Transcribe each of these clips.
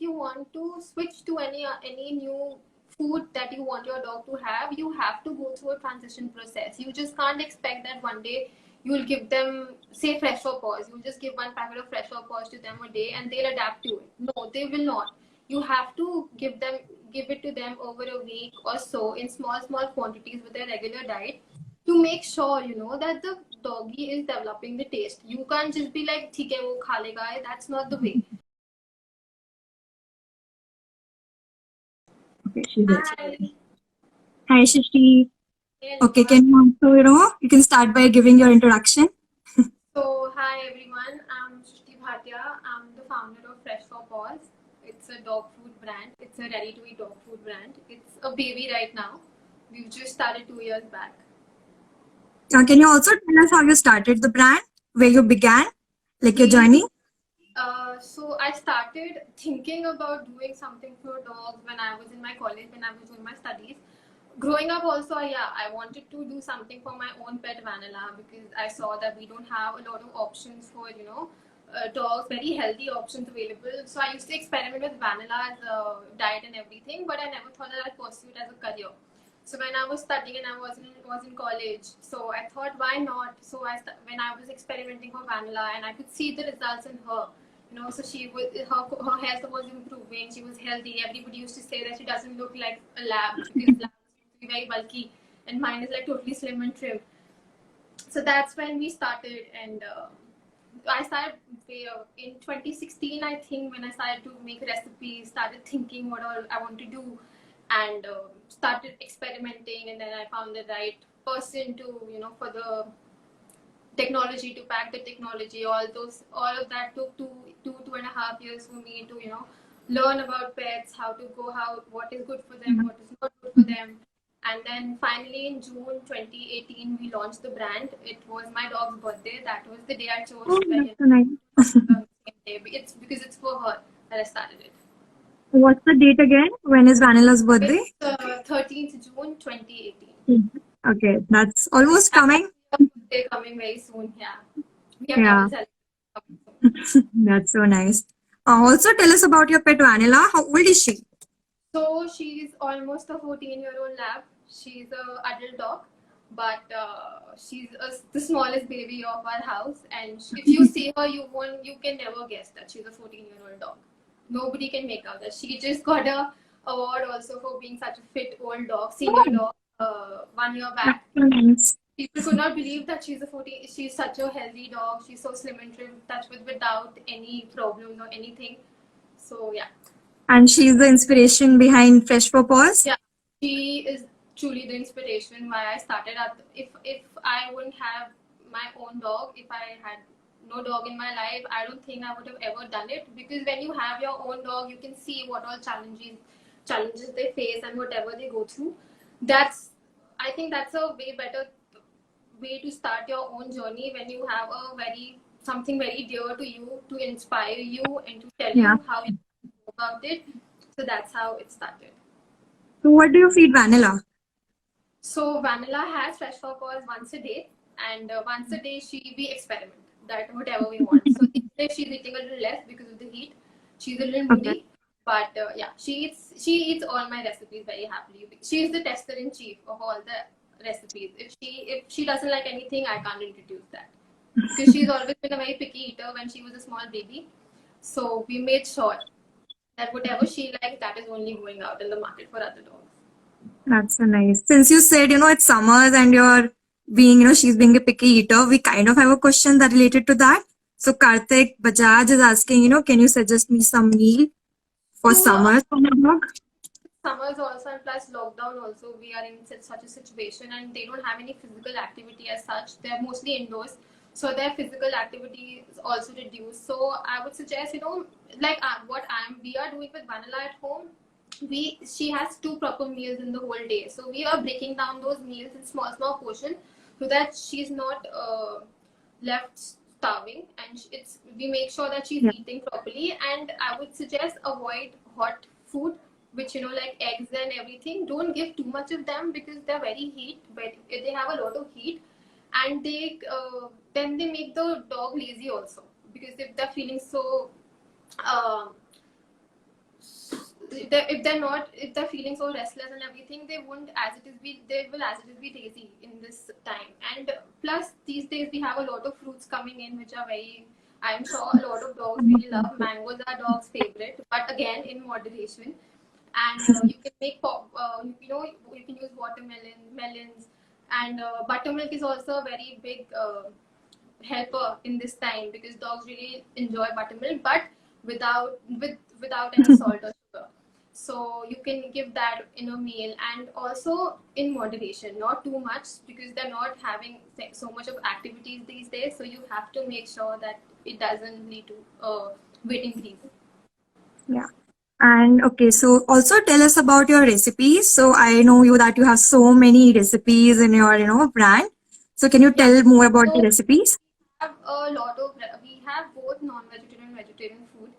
you want to switch to any new food that you want your dog to have, you have to go through a transition process. You just can't expect that one day you'll give them, say, Fresh for Paws. You'll just give one packet of Fresh for Paws to them a day and they'll adapt to it. No, they will not. You have to give it to them over a week or so in small quantities with their regular diet to make sure that the doggy is developing the taste. You can't just be like, "ठीक है वो खा लेगा." That's not the way. Okay, she's Hi. Hi, Shishti. Okay, can you also, you can start by giving your introduction. So, hi everyone. I'm Shrishti Bhatia. I'm the founder of Fresh for Paws. It's a dog food brand. It's a ready-to-eat dog food brand. It's a baby right now. We've just started 2 years back. Can you also tell us how you started the brand, where you began, like your journey? So I started thinking about doing something for dogs when I was in my college, when I was doing my studies. Growing up also, I wanted to do something for my own pet Vanilla, because I saw that we don't have a lot of options for, dogs, very healthy options available. So I used to experiment with Vanilla as a diet and everything, but I never thought that I'd pursue it as a career. So when I was studying and I was in college, so I thought, why not? So when I was experimenting for Vanilla and I could see the results in her, so her health was improving. She was healthy. Everybody used to say that she doesn't look like a lab because labs used to be very bulky, and mine is like totally slim and trim. So that's when we started, and I started in 2016, I think, when I started to make recipes, started thinking what all I want to do, and started experimenting, and then I found the right person to, for the technology, to pack the technology. All of that took two and a half years for me to, learn about pets, what is good for them, what is not good for them. And then finally in June 2018, we launched the brand. It was my dog's birthday. That was the day I chose Oh, to that's so nice. It's because it's for her that I started it. What's the date again? When is Vanilla's birthday? It's 13th June 2018. Okay, that's almost coming. They're coming very soon. Yeah, we have Yeah. double celebrations. That's so nice. Also, tell us about your pet Vanilla. How old is she? So she's almost a 14-year-old lab. She's a adult dog, but she's the smallest baby of our house. And if you see her, you can never guess that she's a 14-year-old dog. Nobody can make out that. She just got a award also for being such a fit old dog, senior dog, 1 year back. Nice. People could not believe that she's such a healthy dog. She's so slim and trim, without any problems or anything. So yeah. And she's the inspiration behind Fresh for Paws? Yeah, she is truly the inspiration why I started up. If I wouldn't have my own dog, if I had no dog in my life, I don't think I would have ever done it. Because when you have your own dog, you can see what all challenges they face and whatever they go through. I think that's a way better way to start your own journey, when you have something very dear to you, to inspire you and to tell you how you go about it. So that's how it started. So what do you feed Vanilla? So Vanilla has Fresh for Paws once a day, and once a day we experiment that whatever we want. So today she's eating a little less because of the heat. She's a little moody, but yeah, she eats all my recipes very happily. She's the tester in chief of all the recipes. If she doesn't like anything, I can't introduce that, because she's always been a very picky eater when she was a small baby. So we made sure that whatever she likes, that is only going out in the market for other dogs. That's so nice. Since you said, it's summers and you're being, she's being a picky eater, we kind of have a question that related to that. So Karthik Bajaj is asking, can you suggest me some meal for summers for my dog? Summers also, and plus lockdown also, we are in such a situation, and they don't have any physical activity as such. They're mostly indoors, so their physical activity is also reduced. So I would suggest, like we are doing with Vanilla at home. She has 2 proper meals in the whole day, so we are breaking down those meals in small portions so that she's not left starving, and we make sure that she's eating properly. And I would suggest avoid hot food, which like eggs and everything. Don't give too much of them because they're but they have a lot of heat, and then they make the dog lazy also, because if they're feeling if they're feeling so restless and everything, they won't as it is be they will as it is be lazy in this time. And plus these days we have a lot of fruits coming in which are very, I'm sure a lot of dogs really love. Mangoes are dogs favorite, but again in moderation. And you can make you can use watermelon, melons, and buttermilk is also a very big helper in this time because dogs really enjoy buttermilk, but without any salt or sugar. So you can give that in a meal, and also in moderation, not too much because they're not having so much of activities these days. So you have to make sure that it doesn't lead to weight increase. Yeah. And okay, so also tell us about your recipes. So I know you that you have so many recipes in your, brand. So can you Yeah. tell more about the So recipes? have a lot of we have both non-vegetarian and vegetarian food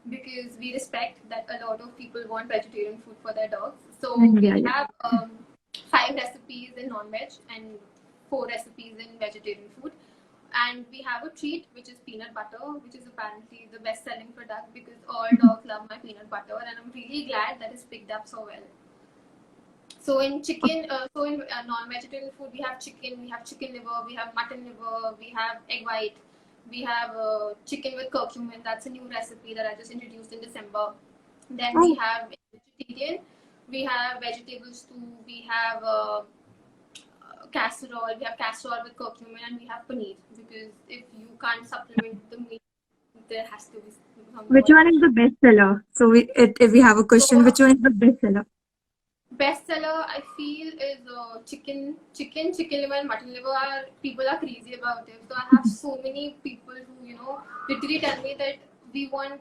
because we respect that a lot of people want vegetarian food for their dogs. So Yeah, we yeah. have 5 recipes in non-veg and 4 recipes in vegetarian food. And we have a treat which is peanut butter, which is apparently the best-selling product because all dogs love my peanut butter, and I'm really glad that it's picked up so well. So in non-vegetarian food, we have chicken liver, we have mutton liver, we have egg white, we have chicken with curcumin. That's a new recipe that I just introduced in December. Then we Oh, have vegetarian, we have vegetable stew, we have casserole, we have casserole with curcumin, and we have paneer because if you can't supplement the meat, there has to be some which more one is addition. the bestseller? So if we have a question, So which one is the bestseller? bestseller I feel is chicken liver and mutton liver. People are crazy about it. So I have so many people who literally tell me that we want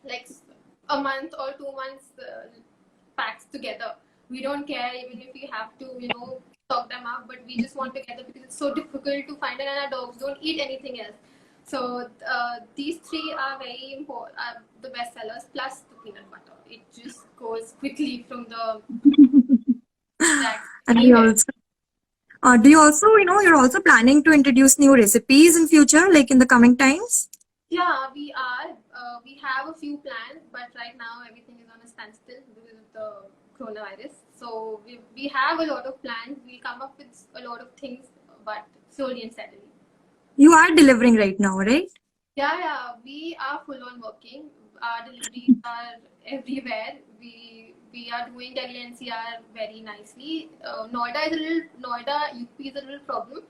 like a month or 2 months packs together. We don't care even if we have to stock them up, but we just want together because it's so difficult to find it, and our dogs don't eat anything else. So these three are very important, the best sellers, plus the peanut butter. It just goes quickly from the racks And we anywhere. also, do you also, you're also planning to introduce new recipes in future, like in the coming times? Yeah, we are. We have a few plans, but right now everything is on a standstill because of the coronavirus. So we have a lot of plans. We'll come up with a lot of things, but slowly and steadily. You are delivering right now, right? Yeah, we are full on working. Our deliveries are everywhere. We are doing Delhi NCR very nicely. Noida UP is a little problem,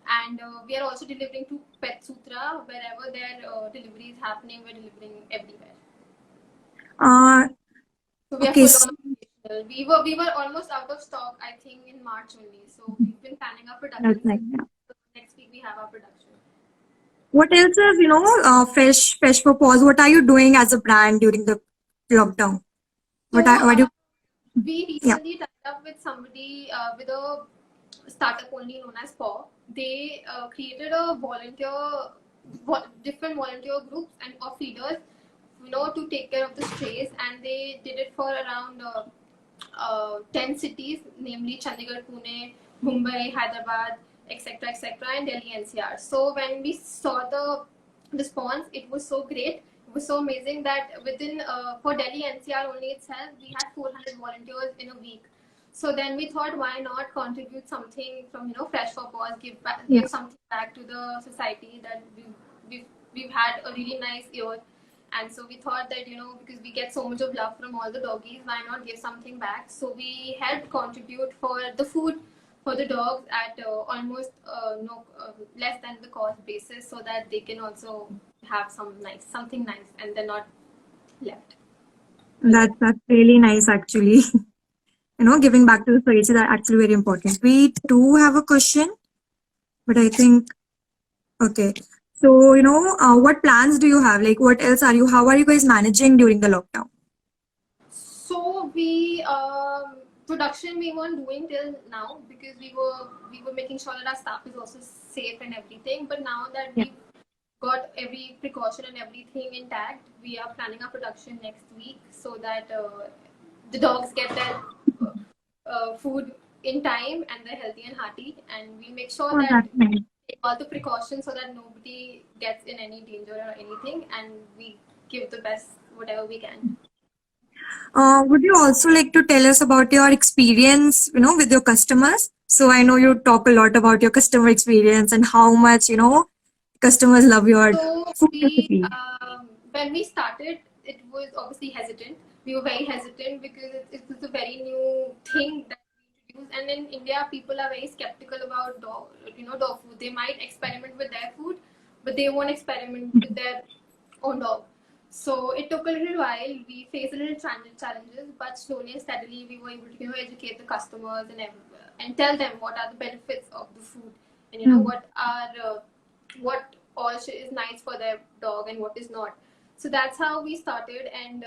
and we are also delivering to Pet Sutra wherever their delivery is happening. We're delivering everywhere. Uh, So we are okay, full on operational. We were almost out of stock, I think, in March only. So we've been planning our that's production nice. since Yeah. next week we have our production. What else is, fresh for pause? What are you doing as a brand during the lockdown? So What do you, we yeah. recently tied up with somebody with a startup only known as PAW. They created a different volunteer groups and of feeders, to take care of the strays, and they did it for around 10 cities, namely Chandigarh, Pune, Mumbai, Hyderabad, etc., and Delhi NCR. So when we saw the response, it was so great. It was so amazing that within for Delhi NCR only itself, we had 400 volunteers in a week. So then we thought, why not contribute something from Fresh for Paws, Yeah. give something back to the society that we've had a really nice year. And so we thought that because we get so much of love from all the doggies, why not give something back? So we helped contribute for the food for the dogs at almost no less than the cost basis, so that they can also have something nice, and they're not left alone. That's really nice actually. Giving back to the society is actually very important. We do have a question, but I think okay. So, what plans do you have? Like, what else how are you guys managing during the lockdown? So we production we weren't doing till now because we were making sure that our staff is also safe and everything. But now that Yeah. we've got every precaution and everything intact, we are planning our production next week so that the dogs get their food in time and they're healthy and hearty. And we make sure Oh, that that's nice. take all the precautions so that nobody gets in any danger or anything, and we give the best whatever we can. Would you also like to tell us about your experience, with your customers? So I know you talk a lot about your customer experience and how much, customers love your So food recipe. when we started, it was obviously hesitant. We were very hesitant because it was a very new thing that we introduced. And in India, people are very skeptical about dog food. They might experiment with their food, but they won't experiment with their own dog. So it took a little while. We faced a little challenges, but slowly and steadily, we were able to educate the customers and tell them what are the benefits of the food and Hmm. what all is nice for their dog and what is not. So that's how we started, and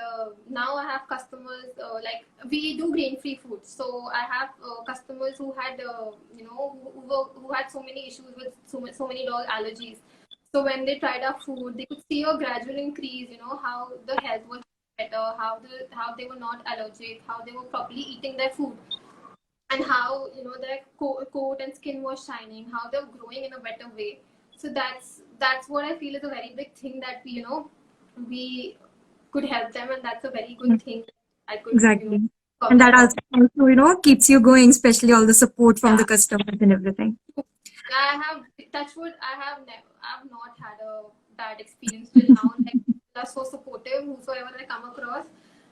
now I have customers like we do grain-free food. So I have customers who had who had so many issues with so many dog allergies. So when they tried our food, they could see a gradual increase. How the health was better, how they were not allergic, how they were properly eating their food, and how their coat and skin was shining, how they're growing in a better way. So that's what I feel is a very big thing that we could help them, and that's a very Yeah, good thing that I could exactly. talk And that about. also, keeps you going, especially all the support from the Yeah. customers and everything. I have touch wood. I've not had a bad experience till now. Like people are so supportive. Whosoever I come across,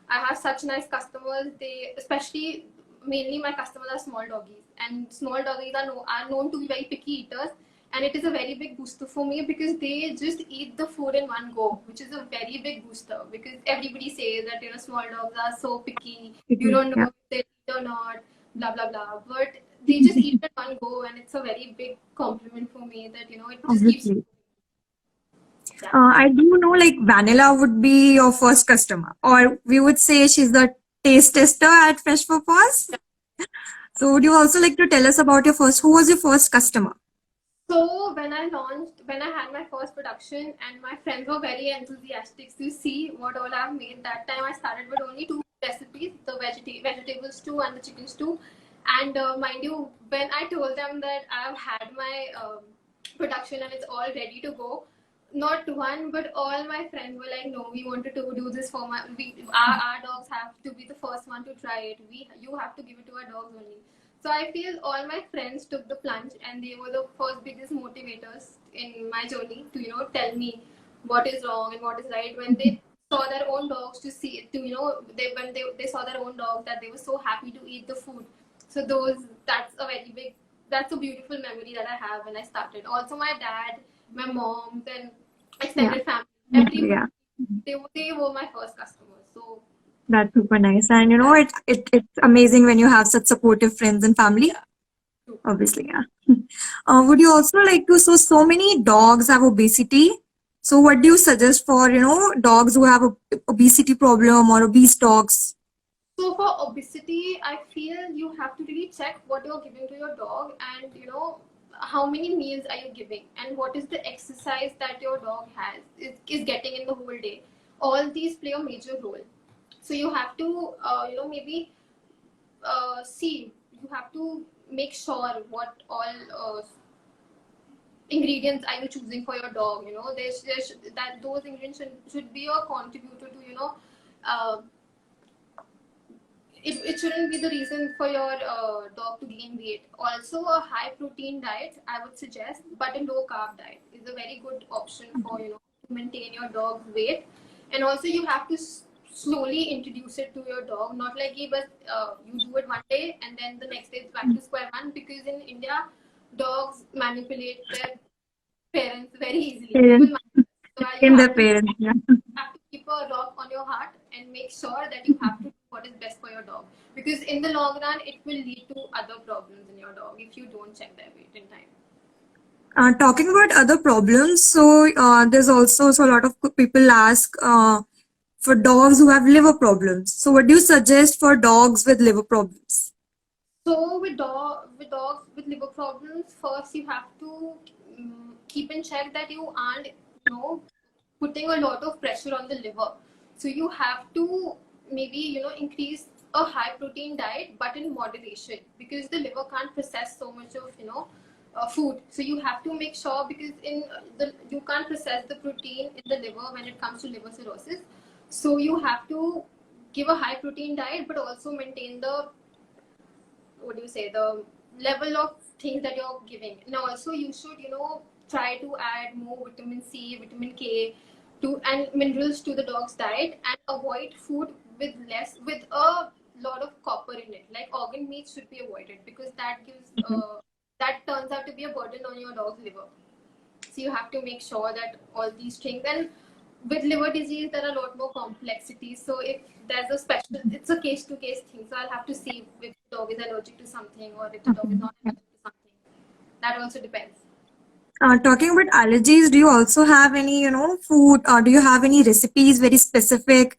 I have such nice customers. They especially mainly my customers are small doggies, and small doggies are known to be very picky eaters. And it is a very big booster for me because they just eat the food in one go, which is a very big booster. Because everybody says that small dogs are so picky. You don't Yeah. know if they eat or not, blah blah blah. But they just eat it one go, and it's a very big compliment for me that it just keeps. Obviously. Yeah. I do know like Vanilla would be your first customer, or we would say she's the taste tester at Fresh for Paws. So would you also like to tell us about who was your first customer? So when I had my first production, and my friends were very enthusiastic to see what all I've made. That time I started with only two recipes: the vegetables stew and the chicken stew. And mind you, when I told them that I've had my production and it's all ready to go, not one but all my friends were like, "No, we wanted to do this for our dogs have to be the first one to try it. You have to give it to our dogs only." So I feel all my friends took the plunge, and they were the first biggest motivators in my journey to tell me what is wrong and what is right. When they saw their own dogs to see to they saw their own dogs, that they were so happy to eat the food. So that's a beautiful memory that I have when I started. Also my dad, my mom, and Yeah, extended family, yeah, everybody, they were my first customers. So that's super nice. And yeah. it's amazing when you have such supportive friends and family. True. Obviously, yeah. Would you also like to? So many dogs have obesity. So what do you suggest for dogs who have a obesity problem or obese dogs? So for obesity, I feel you have to really check what you're giving to your dog, and how many meals are you giving, and what is the exercise that your dog is getting in the whole day. All these play a major role. So you have to maybe see. You have to make sure what all ingredients are you choosing for your dog. That those ingredients should be a contributor to uh, it shouldn't be the reason for your dog to gain weight. Also, a high protein diet, I would suggest, but a low carb diet is a very good option for to maintain your dog's weight. And also, you have to slowly introduce it to your dog, not like but you do it one day and then the next day it's back to square one. Because in India, dogs manipulate their parents very easily. They will Parents, manipulate. So you in their have to parents, yeah. keep a rock on your heart and make sure that you have to do what is best for your dog, because in the long run it will lead to other problems in your dog if you don't check their weight in time. Talking about other problems, so there's also so a lot of people ask for dogs who have liver problems. So, what do you suggest for dogs with liver problems? So with dogs with liver problems, first you have to keep in check that you aren't putting a lot of pressure on the liver. So you have to maybe increase a high protein diet, but in moderation, because the liver can't process so much of food. So you have to make sure, because you can't process the protein in the liver when it comes to liver cirrhosis. So you have to give a high protein diet, but also maintain the, what do you say, the level of things that you're giving. And also you should, try to add more vitamin C, vitamin K to and minerals to the dog's diet, and avoid food with a lot of copper in it. Like organ meat should be avoided, because that gives that turns out to be a burden on your dog's liver. So you have to make sure that all these things, and with liver disease there are a lot more complexities. So if there's a special, it's a case to case thing. So I'll have to see if the dog is allergic to something, or if the dog is not allergic to something. That also depends. Talking about allergies, do you also have any, food, or do you have any recipes very specific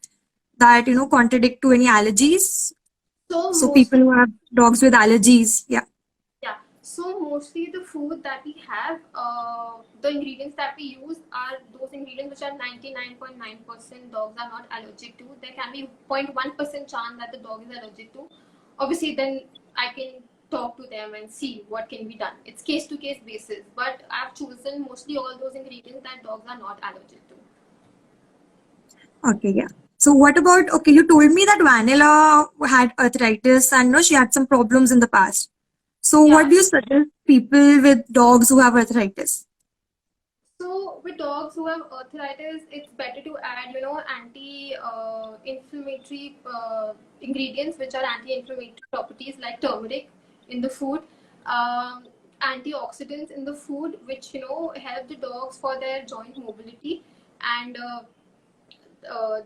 that, contradict to any allergies? So So people mostly, who have dogs with allergies, yeah. yeah. So mostly the food that we have, the ingredients that we use are those ingredients which are 99.9% dogs are not allergic to. There can be 0.1% chance that the dog is allergic to. Obviously, then I can talk to them and see what can be done. It's case to case basis, but I've chosen mostly all those ingredients that dogs are not allergic to. Okay, yeah. So what about, okay, you told me that Vanilla had arthritis and no, she had some problems in the past. So what Yeah. do you suggest people with dogs who have arthritis? So with dogs who have arthritis, it's better to add, anti-inflammatory ingredients which are anti-inflammatory properties, like turmeric in the food, antioxidants in the food, which help the dogs for their joint mobility, and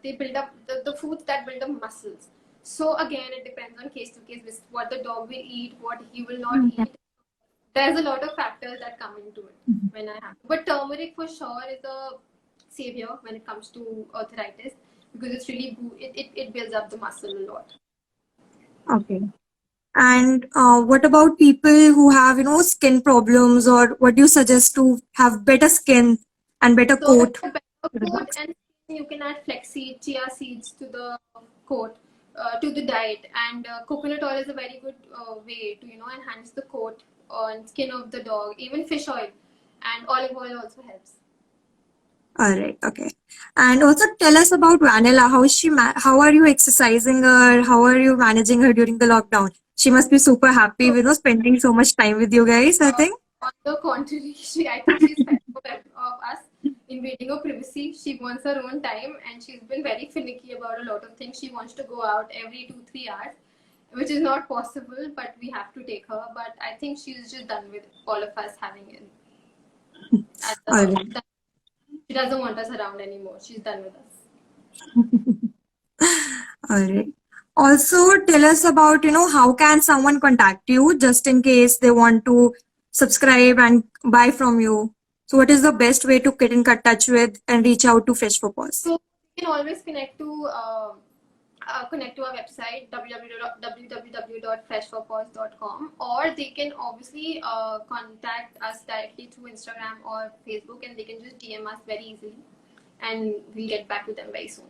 they build up the foods that build up muscles. So again, it depends on case to case what the dog will eat, what he will not Mhm. eat. There's a lot of factors that come into it when I have. But turmeric for sure is a savior when it comes to arthritis, because it's really it builds up the muscle a lot. Okay. And what about people who have, skin problems, or what do you suggest to have better skin and better So coat for better for the coat dogs? and skin, you can add flaxseed, chia seeds to the coat, to the diet, and coconut oil is a very good way to enhance the coat and skin of the dog. Even fish oil and olive oil also helps. All right, okay. And also tell us about Vanilla. How is she? How are you exercising her? How are you managing her during the lockdown? She must be super happy, So spending so much time with you guys, I think. on the contrary, I think she's fed up of us invading her privacy. She wants her own time, and she's been very finicky about a lot of things. She wants to go out every 2-3 hours, which is not possible, but we have to take her. But I think she's just done with all of us having it. All right. She doesn't want us around anymore. She's done with us. All right. Also, tell us about, how can someone contact you just in case they want to subscribe and buy from you. So, what is the best way to get in touch with and reach out to Fish for Paws? So you can always connect to our website www.freshforpaws.com, or they can obviously contact us directly through Instagram or Facebook, and they can just DM us very easily, and we'll get back to them very soon.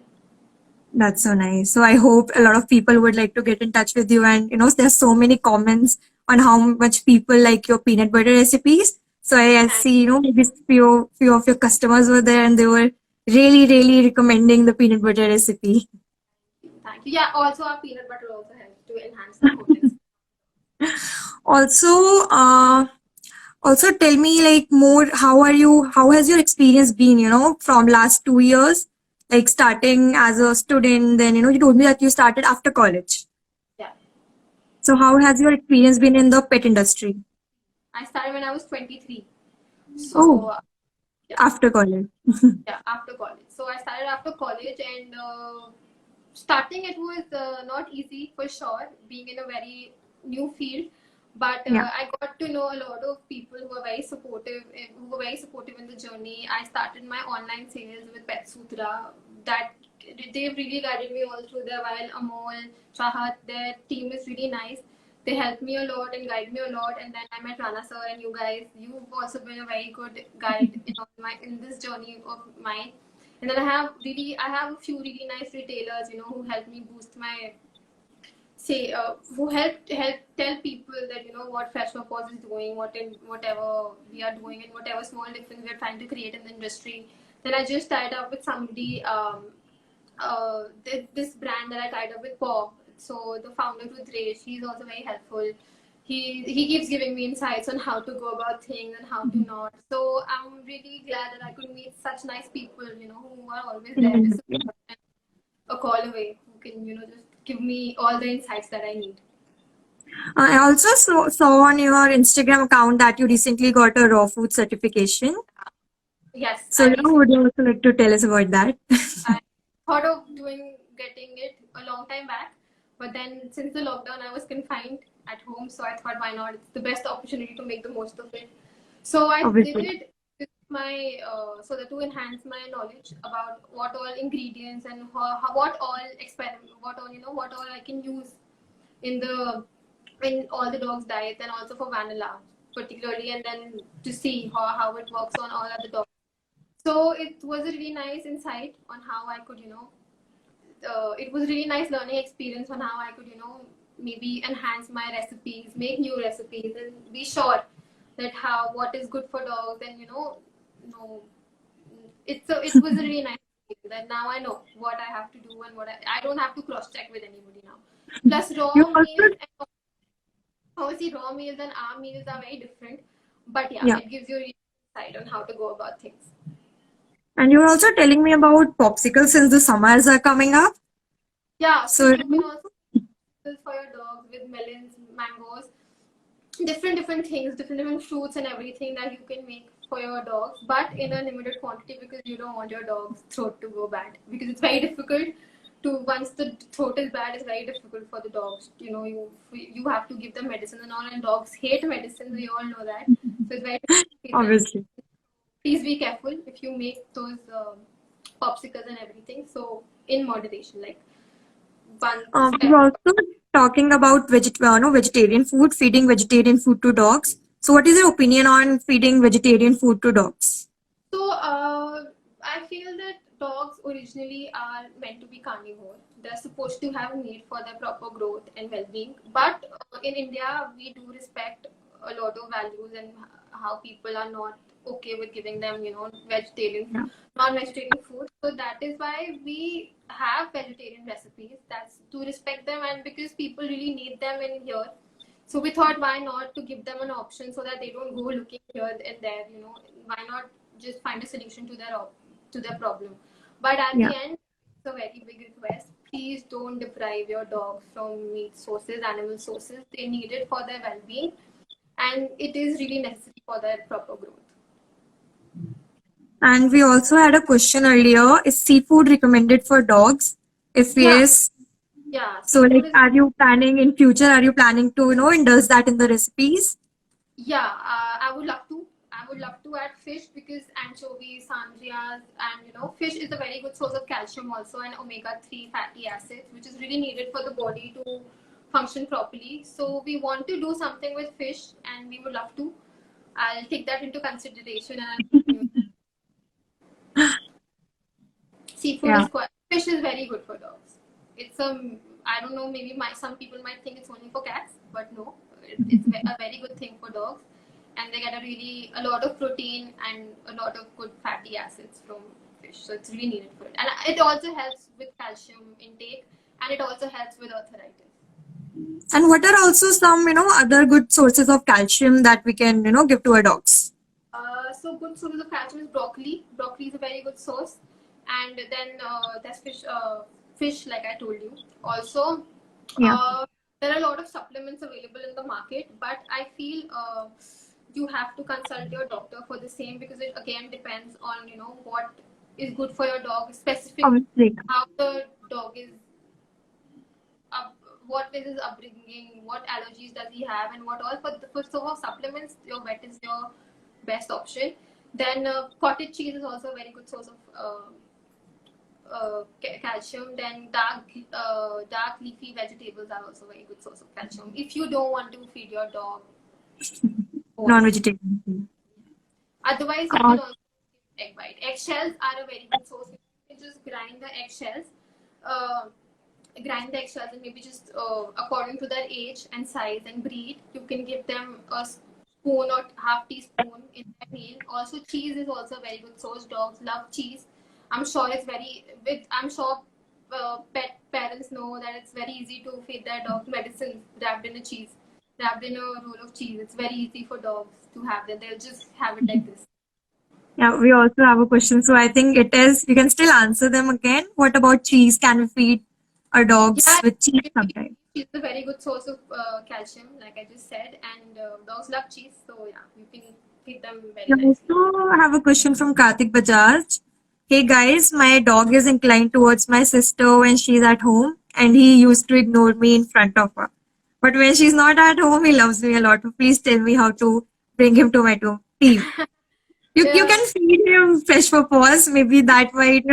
That's so nice. So, I hope a lot of people would like to get in touch with you. And, there's so many comments on how much people like your peanut butter recipes. So, I see, maybe few of your customers were there and they were really, really recommending the peanut butter recipe. Thank you. Yeah, also our peanut butter also helps to enhance the coatings. Also, also tell me like more, how has your experience been, from last 2 years, like starting as a student, then, you told me that you started after college. Yeah. So how has your experience been in the pet industry? I started when I was 23. Oh, So yeah. after college. Yeah, after college. So I started after college, and starting it was not easy for sure, being in a very new field. But Yeah. I got to know a lot of people who were very supportive, in the journey. I started my online sales with Pet Sutra. That they've really guided me all through there. While Amol, Chahat, their team is really nice. They helped me a lot and guide me a lot. And then I met Rana sir and you guys. You've also been a very good guide in this journey of mine. And then I have a few really nice retailers, who helped me boost my who help tell people that what Fresh for Paws is doing, whatever we are doing, and whatever small difference we are trying to create in the industry. Then I just tied up with somebody this brand that I tied up with Pop. So the founder Rudresh, he's also very helpful. He keeps giving me insights on how to go about things and how to not. So I'm really glad that I could meet such nice people, who are always there to Mhm. support and a call away, who can, just give me all the insights that I need. I also saw on your Instagram account that you recently got a raw food certification. Yes, So, would you also like to tell us about that? I thought of getting it a long time back, but then since the lockdown, I was confined at home, so I thought, why not? It's the best opportunity to make the most of it. So I did Obviously. it with my so that to enhance my knowledge about what all ingredients and what all experiment, what all I can use in the in all the dogs' diets and also for vanilla particularly, and then to see how it works on all other dogs. So it was a really nice insight on how I could, it was really nice learning experience on how I could, maybe enhance my recipes, make new recipes, and be sure that how what is good for dogs, and no, it was a really nice experience that now I know what I have to do and I don't have to cross check with anybody now. Plus You raw also, meals and obviously raw meals and our meals are very different, but yeah, yeah. it gives you a really insight on how to go about things. And you're also telling me about popsicles since the summers are coming up. Yeah, so So, you can also for your dogs with melons, mangoes, different things, different fruits and everything that you can make for your dogs, but in a limited quantity because you don't want your dog's throat to go bad. Because it's very difficult to once the throat is bad, it's very difficult for the dogs. You have to give them medicine and all, and dogs hate medicine. We all know that, so it's very difficult to feed them. obviously. Please be careful if you make those popsicles and everything. So in moderation, like one We're step. also talking about no, vegetarian food, feeding vegetarian food to dogs. So, what is your opinion on feeding vegetarian food to dogs? So, I feel that dogs originally are meant to be carnivore. They're supposed to have meat for their proper growth and well-being. But in India, we do respect a lot of values and how people are not okay with giving them, vegetarian, Yeah. non-vegetarian food. So that is why we have vegetarian recipes. That's to respect them and because people really need them in here. So we thought, why not to give them an option so that they don't go looking here and there. Why not just find a solution to their problem? But at Yeah. the end, it's a very big request. Please don't deprive your dogs from meat sources, animal sources. They need it for their well-being, and it is really necessary for their proper growth. And we also had a question earlier. Is seafood recommended for dogs? If Yeah, yes, yeah. so Seafood like, is are you planning in future? Are you planning to, indulge that in the recipes? Yeah, I would love to. I would love to add fish because anchovies, sandrias, and fish is a very good source of calcium also and omega-3 fatty acids, which is really needed for the body to function properly. So we want to do something with fish, and we would love to. I'll take that into consideration. And seafood Yeah. is quite fish is very good for dogs. It's I don't know, maybe some people might think it's only for cats, but no, it's a very good thing for dogs, and they get a lot of protein and a lot of good fatty acids from fish. So it's really needed for it, and it also helps with calcium intake, and it also helps with arthritis. And what are also some, other good sources of calcium that we can, give to our dogs? So good sources of calcium is broccoli. Broccoli is a very good source, and then there's fish. Fish, like I told you. Also, Yeah. there are a lot of supplements available in the market, but I feel you have to consult your doctor for the same because it again depends on what is good for your dog, specific Obviously. how the dog is up, what is his upbringing, what allergies does he have, and what all. For so supplements, your vet is your best option. Then cottage cheese is also a very good source of calcium. Then dark leafy vegetables are also a very good source of calcium. If you don't want to feed your dog oats, Non-vegetarian. otherwise you Uh, can also give egg white. Eggshells are a very good source. You can just grind the eggshells. Uh, Grind the eggshells and maybe just according to their age and size and breed, you can give them a spoon or half teaspoon in their meal. Also, cheese is also a very good source. Dogs love cheese. I'm sure it's very with. I'm sure pet parents know that it's very easy to feed their dog medicine wrapped in a cheese, wrapped in a roll of cheese. It's very easy for dogs to have that. They'll just have it like this. Yeah, we also have a question. So I think it is, you can still answer them again. What about cheese? Can we feed our dogs Yeah, with cheese sometimes? cheese is a very good source of calcium, like I just said, and dogs love cheese, so yeah, you can feed them very We nicely. also have a question from Karthik Bajaj. Hey guys, my dog is inclined towards my sister when she's at home, and he used to ignore me in front of her. But when she's not at home, he loves me a lot. Please tell me how to bring him to my team. You Yeah, can feed him fresh for paws. Maybe that might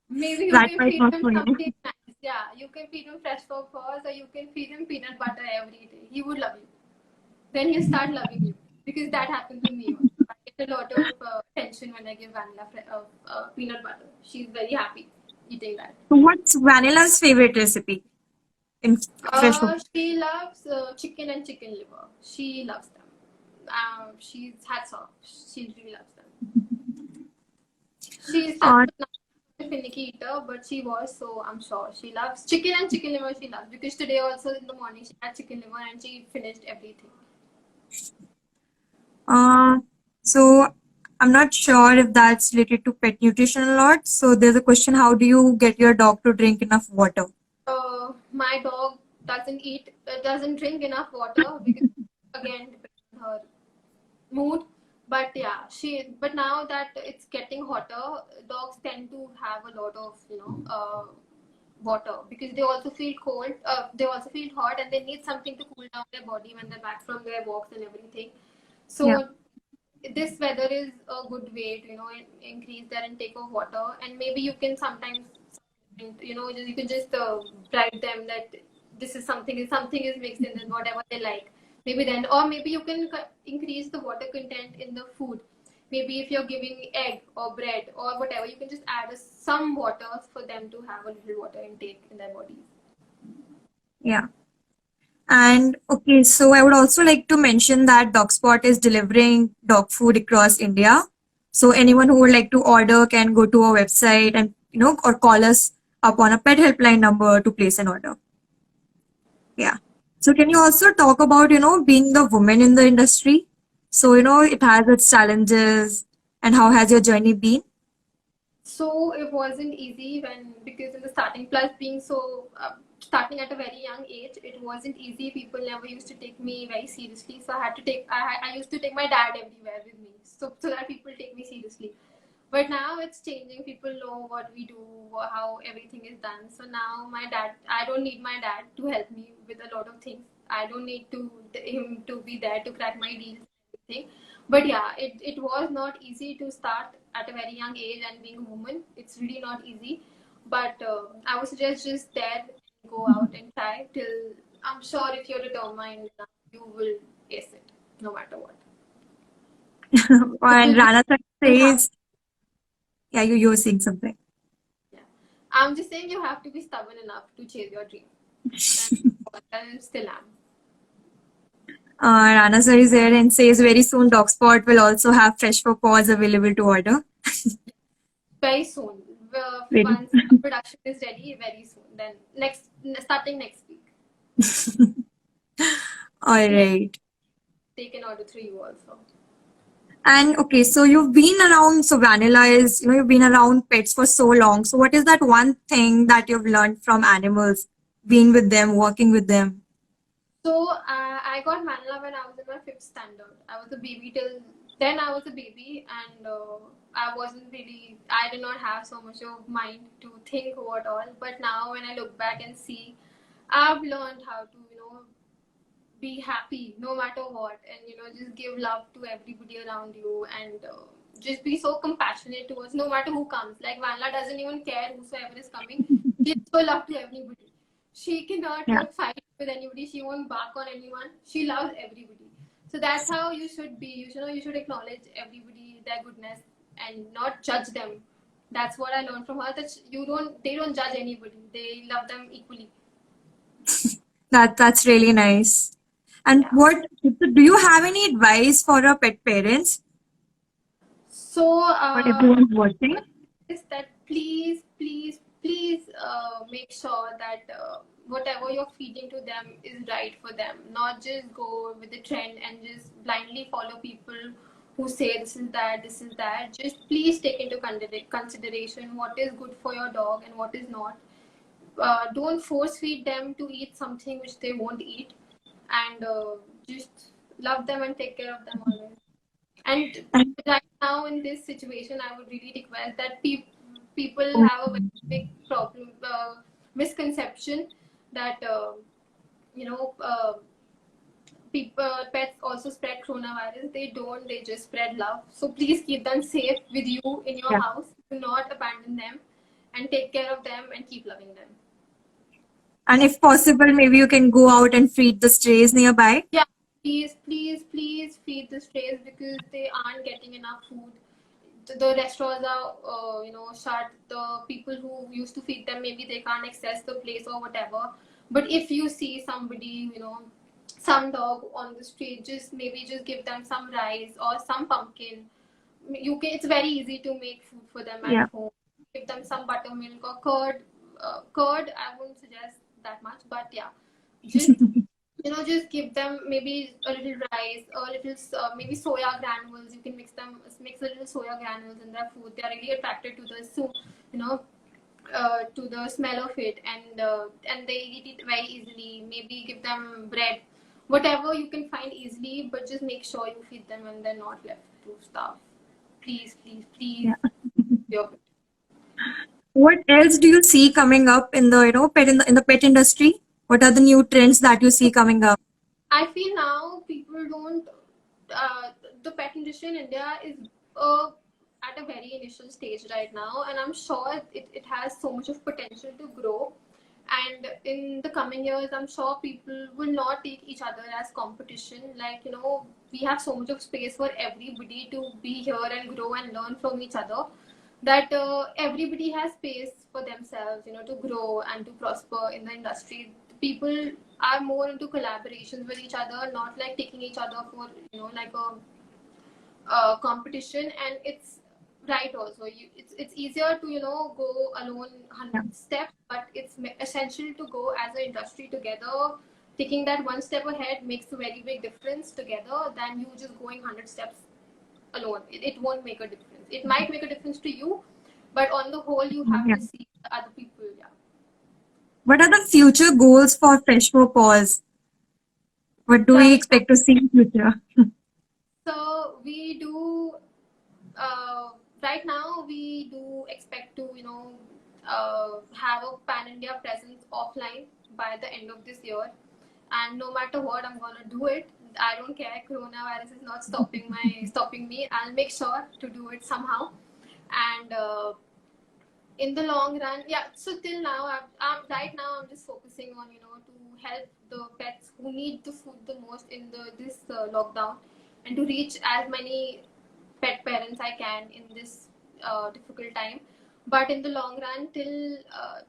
maybe you that can might feed work him for you. something nice. Yeah, you can feed him fresh for paws, or you can feed him peanut butter every day. He would love you. Then he'll start loving you because that happens with me also. I get a lot of attention when I give Vanilla peanut butter. She's very happy eating that. So what's Vanilla's favorite recipe in fresh for? She loves chicken and chicken liver. She loves them. She's hats off. She really loves them. She's such Uh, a finicky eater, but she was, so I'm sure she loves chicken and chicken liver. She loves because today also in the morning she had chicken liver and she finished everything. Uh, so I'm not sure if that's related to pet nutrition a lot. So there's a question: how do you get your dog to drink enough water? My dog doesn't drink enough water because again depends on her mood. But yeah, but now that it's getting hotter, dogs tend to have a lot of water because they also feel cold. They also feel hot, and they need something to cool down their body when they're back from their walks and everything. Yeah. So this weather is a good way to increase their intake of water, and maybe you can sometimes you can just bribe them that this is something is mixed in this whatever they like. Maybe then, or maybe you can increase the water content in the food. Maybe if you're giving egg or bread or whatever, you can just add some water for them to have a little water intake in their bodies. Yeah. And okay, so I would also like to mention that DogSpot is delivering dog food across India. So anyone who would like to order can go to our website and or call us up on a pet helpline number to place an order. Yeah. So can you also talk about being the woman in the industry? So it has its challenges, and how has your journey been? So it wasn't easy because in the starting, plus being so starting at a very young age, it wasn't easy. People never used to take me very seriously, so I had to I used to take my dad everywhere with me, so that people take me seriously. But now it's changing. People know what we do, how everything is done. So now I don't need my dad to help me with a lot of things. I don't need him to be there to crack my deals and everything. But yeah, it was not easy to start at a very young age and being a woman. It's really not easy. But I would suggest just there, go out and try till I'm sure if you're determined, you will ace it, no matter what. And Rana sir You have says, yeah, you were saying something. Yeah. I'm just saying you have to be stubborn enough to chase your dream. And I still am. Rana sir is there and says very soon DogSpot will also have fresh for paws available to order. Very soon. Very. Once the production is ready, very soon. Then starting next week. All right. Take an order through you also. And okay, so you've been around, so Vanilla is, you've been around pets for so long. So what is that one thing that you've learned from animals, being with them, working with them? So I got Manila when I was in my fifth standard. I was a baby till then. I was a baby, and I did not have so much of mind to think what all. But now when I look back and see, I've learned how to be happy no matter what, and just give love to everybody around you, and just be so compassionate towards no matter who comes. Like Vanla doesn't even care whosoever is coming. She show love to everybody. She cannot Yeah. fight with anybody. She won't bark on anyone. She loves everybody. So that's how you should be. You should acknowledge everybody, their goodness, and not judge them. That's what I learned from her. That they don't judge anybody. They love them equally. That's really nice. And Yeah. do you have any advice for our pet parents? So For everyone watching? is that please please make sure that whatever you're feeding to them is right for them. Not just go with the trend and just blindly follow people who say this is that, this is that. Just please take into consideration what is good for your dog and what is not. Don't force feed them to eat something which they won't eat, and just love them and take care of them always. And And right now in this situation, I would really request that people oh, have a very big problem, misconception that people pets also spread coronavirus. They don't. They just spread love. So please keep them safe with you in your yeah. house. Do not abandon them, and take care of them and keep loving them. And if possible, maybe you can go out and feed the strays nearby. Yeah, please feed the strays because they aren't getting enough food. The restaurants are, shut. The people who used to feed them, maybe they can't access the place or whatever. But if you see somebody, some dog on the street, just give them some rice or some pumpkin. It's very easy to make food for them at Yeah. home. Give them some buttermilk or curd. Curd, I wouldn't suggest that much, but yeah, just just give them maybe a little rice, a little maybe soya granules. You can mix a little soya granules in their food. They are really attracted to the soup, you know, to the smell of it, and they eat it very easily. Maybe give them bread, whatever you can find easily, but just make sure you feed them and they're not left to starve. Please, Yeah. your What else do you see coming up in the pet in the pet industry? What are the new trends that you see coming up? I feel now people don't. Uh, the pet industry in India is uh, at a very initial stage right now, and I'm sure it has so much of potential to grow. And in the coming years, I'm sure people will not take each other as competition. Like, we have so much of space for everybody to be here and grow and learn from each other, that everybody has space for themselves, to grow and to prosper in the industry. People are more into collaborations with each other, not like taking each other for, like competition. And it's right also. It's easier to, go alone Yeah. 100 steps, but it's essential to go as an industry together. Taking that one step ahead makes a very big difference together than you just going 100 steps alone. It won't make a difference. It might make a difference to you, but on the whole, you have Yeah. to see the other people. Yeah. What are the future goals for Fresh for Paws? What do we Right now, expect to see in future? so we do. Uh, right now, we do expect to, have a pan India presence offline by the end of this year. And no matter what, I'm gonna do it. I don't care. Coronavirus is not stopping me. I'll make sure to do it somehow. And in the long run, yeah. So till now, right now I'm just focusing on, to help the pets who need the food the most in this lockdown, and to reach as many pet parents I can in this difficult time. But in the long run, till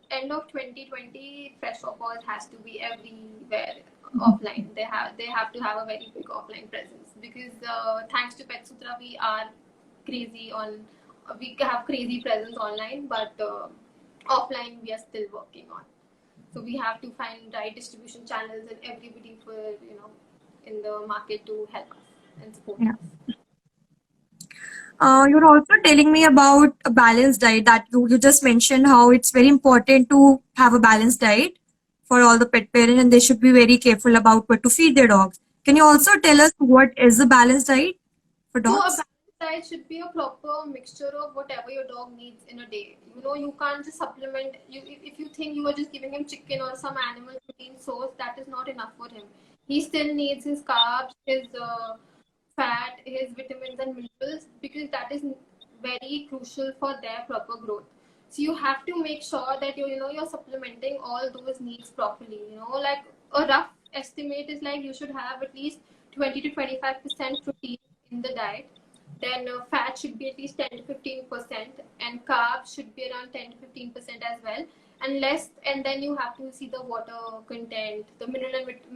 end of 2020, Fresh for Paws has to be everywhere offline. They have to have a very big offline presence, because thanks to Pet Sutra, we have crazy presence online, but offline we are still working on. So we have to find right distribution channels and everybody for in the market to help us and support Yeah. us. You're also telling me about a balanced diet that you just mentioned how it's very important to have a balanced diet for all the pet parents and they should be very careful about what to feed their dogs. Can you also tell us what is a balanced diet for So a dogs? balanced diet should be a proper mixture of whatever your dog needs in a day. You can't just supplement. If you think you are just giving him chicken or some animal protein source, that is not enough for him. He still needs his carbs, his fat, his vitamins and minerals, because that is very crucial for their proper growth. So you have to make sure that you're supplementing all those needs properly. Like a rough estimate is like you should have at least 20 to 25% protein in the diet. Then fat should be at least 10 to 15%, and carbs should be around 10 to 15% as well. And then you have to see the water content, the Yeah.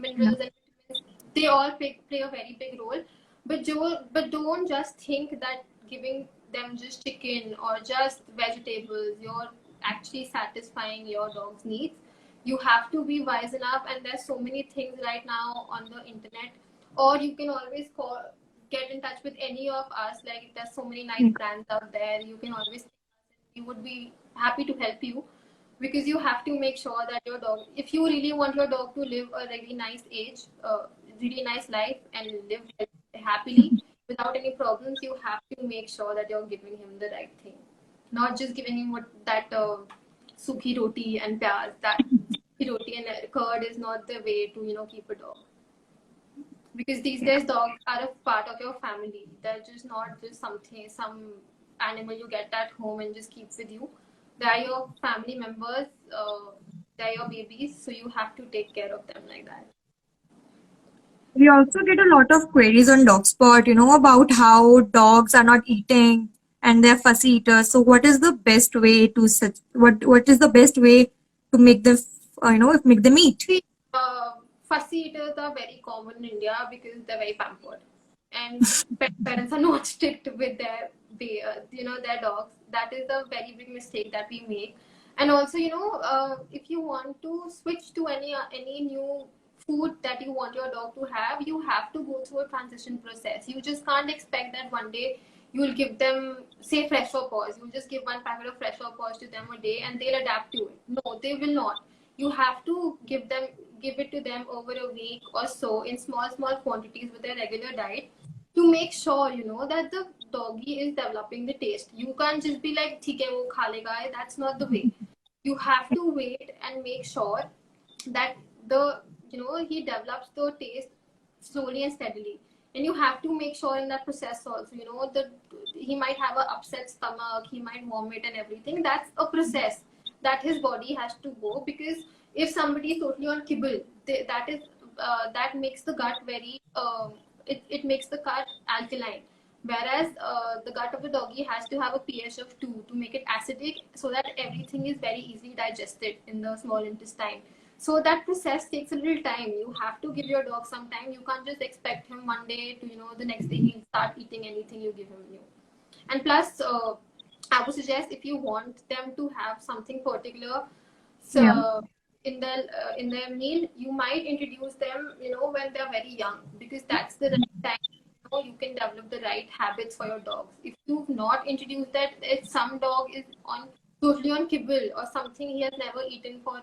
minerals and vitamins. They all play a very big role. But don't just think that giving them just chicken or just vegetables, you're actually satisfying your dog's needs. You have to be wise enough, and there's so many things right now on the internet, or you can always get in touch with any of us. Like, there's so many nice brands out there. You can always, we would be happy to help you, because you have to make sure that your dog, if you really want your dog to live a really nice age, really nice life, and live happily without any problems, you have to make sure that you're giving him the right thing, not just giving him what that sukhi roti and pyaz. That sukhi roti and curd is not the way to keep a dog, because these days dogs are a part of your family. They're just not just some animal you get at home and just keep with you. They are your family members. They're your babies, so you have to take care of them like that. We also get a lot of queries on DogSpot, about how dogs are not eating and they're fussy eaters. So what is the best way to what is the best way to make them, make them eat? Fussy eaters are very common in India because they're very pampered, and parents are not strict with their dogs. That is a very big mistake that we make. And also, if you want to switch to any new food that you want your dog to have, you have to go through a transition process. You just can't expect that one day you'll give them, say, Fresh 4 Paws. You'll just give one packet of Fresh 4 Paws to them a day and they'll adapt to it. No, they will not. You have to give it to them over a week or so in small quantities with their regular diet, to make sure that the doggy is developing the taste. You can't just be like, "Theek hai, wo kha lega." That's not the way. You have to wait and make sure that he develops the taste slowly and steadily. And you have to make sure in that process also, that he might have an upset stomach, he might vomit and everything. That's a process that his body has to go, because if somebody is totally on kibble, that makes the gut very it makes the gut alkaline, whereas the gut of the doggy has to have a pH of 2 to make it acidic, so that everything is very easily digested in the small intestine. So that process takes a little time. You have to give your dog some time. You can't just expect him one day to the next day he'll start eating anything you give him new. And plus, I would suggest, if you want them to have something particular, so in their meal, you might introduce them, when they're very young, because that's the right time. You can develop the right habits for your dogs. If you've not introduced that, if some dog is totally on kibble or something he has never eaten for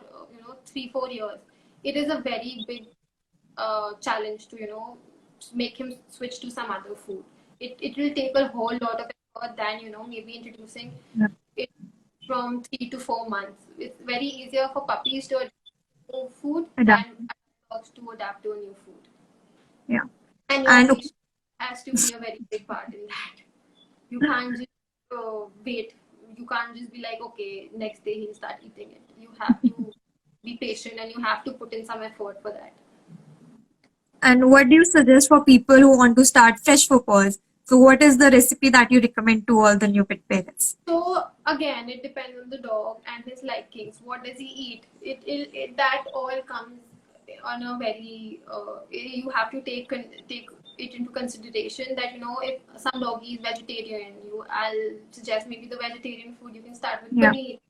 3-4 years, it is a very big challenge to make him switch to some other food. It will take a whole lot of effort than maybe introducing it from 3 to 4 months. It's very easier for puppies to adapt to new food than dogs to adapt to a new food. Yeah. And your patience has to be a very big part in that. You can't just wait. You can't just be like, okay, next day he'll start eating it. You have to be patient, and you have to put in some effort for that. And what do you suggest for people who want to start Fresh 4 Paws? So what is the recipe that you recommend to all the new pet parents? So again, it depends on the dog and his likings. What does he eat? It that all comes on a very you have to take it into consideration that if some doggy is vegetarian, I'll suggest maybe the vegetarian food. You can start with paneer.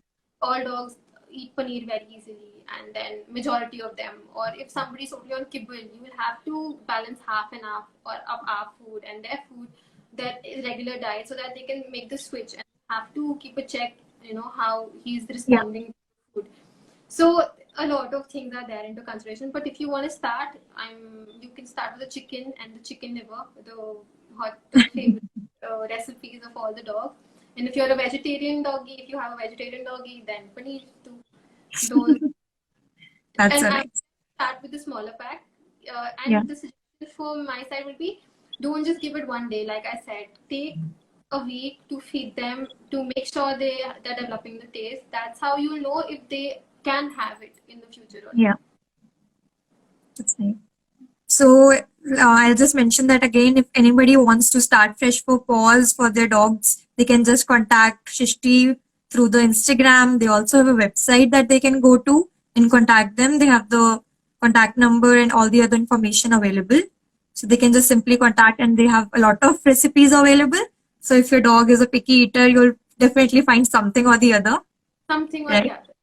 All dogs eat paneer very easily, and then majority of them. Or if somebody is totally on kibble, you will have to balance half and half of our food and their food, that is regular diet, so that they can make the switch, and have to keep a check how he's responding to food. So a lot of things are there into consideration. But if you want to start, you can start with the chicken and the chicken liver, the favorite recipes of all the dogs. And if you're a vegetarian doggy, if you have a vegetarian doggy, then paneer too. Those. That's and nice. I start with the smaller pack. And the suggestion from my side would be, don't just give it one day. Like I said, take a week to feed them, to make sure they're developing the taste. That's how you know if they can have it in the future or not. That's nice. So I'll just mention that again, if anybody wants to start Fresh 4 Paws for their dogs, they can just contact Shrishti through the Instagram. They also have a website that they can go to and contact them. They have the contact number and all the other information available. So they can just simply contact, and they have a lot of recipes available. So if your dog is a picky eater, you'll definitely find something or the other. Something or right? the other.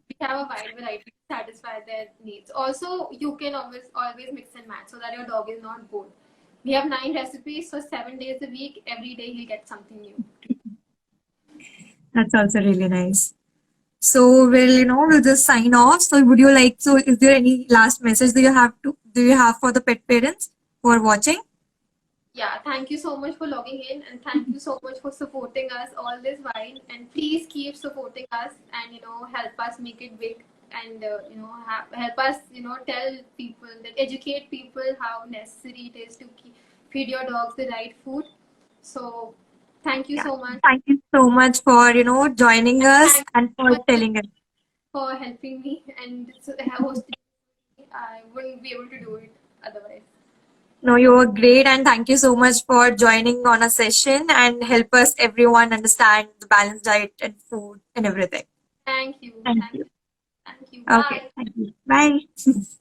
We have a wide variety to satisfy their needs. Also, you can always mix and match so that your dog is not bored. We have 9 recipes, so 7 days a week, every day he'll get something new. That's also really nice. So we'll just sign off. So would you like, so is there any last message do you have for the pet parents who are watching? Yeah, thank you so much for logging in, and thank you so much for supporting us all this while. And please keep supporting us, and help us make it big, and help us tell people, that educate people how necessary it is to feed your dogs the right food. So thank you Yeah. so much. Thank you so much for, joining us Thank and you for so much telling us. for helping me and hosting me. I wouldn't be able to do it otherwise. No, you were great, and thank you so much for joining on a session and help us everyone understand the balanced diet and food and everything. Thank you. Thank Thank you. you. Thank you. Okay, Bye. thank you. Bye.